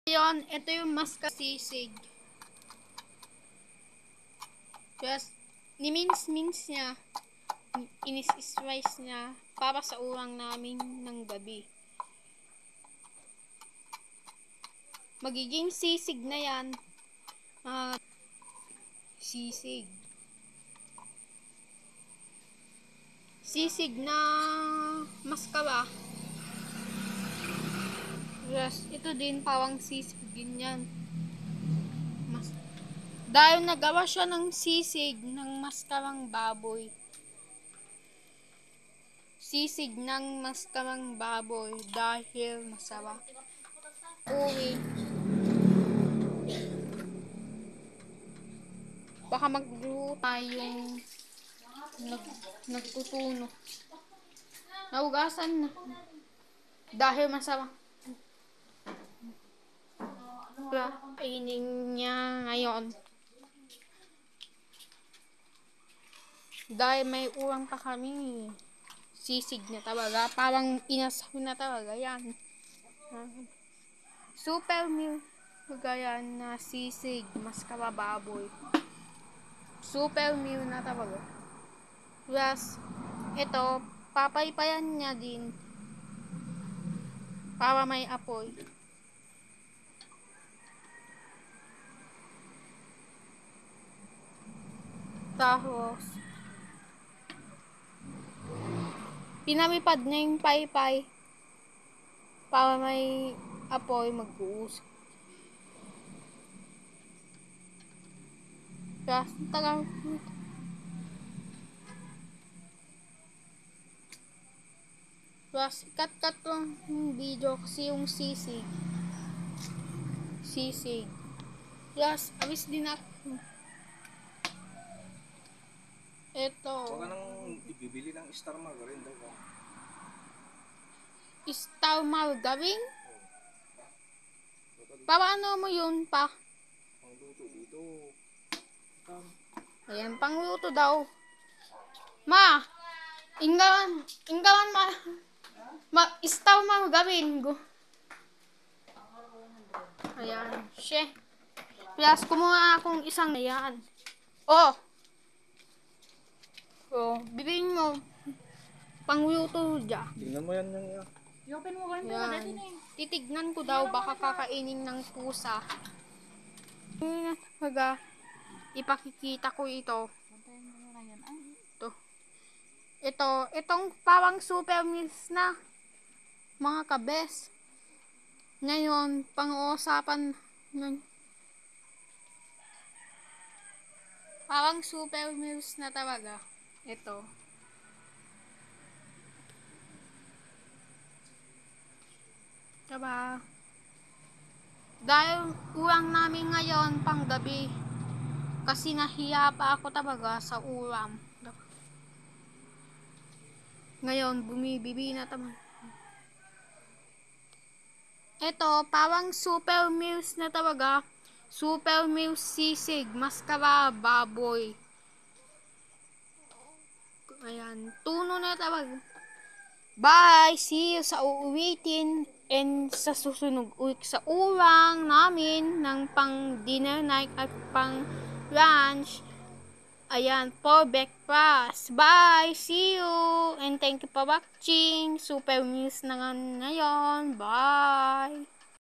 Ngayon, ito yung sisig. Just, ni-mince niya. Inis-slice niya para sa urang namin ng gabi. Magiging sisig na yan. Sisig. Sisig na maskara. Yes, ito din parang sisig din yan. Dahil nagawa siya ng sisig ng maskarang baboy. Sisig ng maskarang baboy dahil masarap. Uwi. Baka magluto tayong nagtutuno. Naugasan na. Dahil masarap. Kainin niya ngayon. Dahil may uwang pa kami. Sisig na talaga. Parang inasaw na talaga yan. Super meal. Yan na sisig. Maskara baboy. Super meal na talaga. Plus, ito, papaypayan niya din. Para may apoy. Tapos, pinamipad niya yung paypay para may apoy mag-uusap. Tapos, tagal. Tapos, cut lang yung video kasi yung sisig. Tapos, abis din ako. Ito. Huwag ka nang ibibili ng Star Margarine daw ka. Star Margarine? Para ano mo yun pa? Pangluto dito. Ayan, pangluto daw. Ma! Inggawan Star Margarine. Ayan, she. Plus, kumuha akong isang ayan. Oh! So, bibihin mo. Pangluto dyan. Tingnan mo yan yung I-open mo ba? Yan. Titignan ko daw baka kakainin ng pusa. Ipakikita ko ito. Itong parang super meals na mga kabes. Ngayon, pang-uusapan ng parang super meals na talaga. Ito. Diba? Dahil ulam namin ngayon pang gabi. Kasi nahiya pa ako talaga sa ulam. Ngayon, bumibibi na talaga. Ito, parang super meals na talaga. Super meals sisig, maskara, baboy. Ayan, tuno na talaga. Bye! See you sa uuwitin and sa susunod ulit sa ulang namin ng pang dinner night at pang lunch. Ayan, for breakfast. Bye! See you! And thank you for watching. Super news na ngayon. Bye!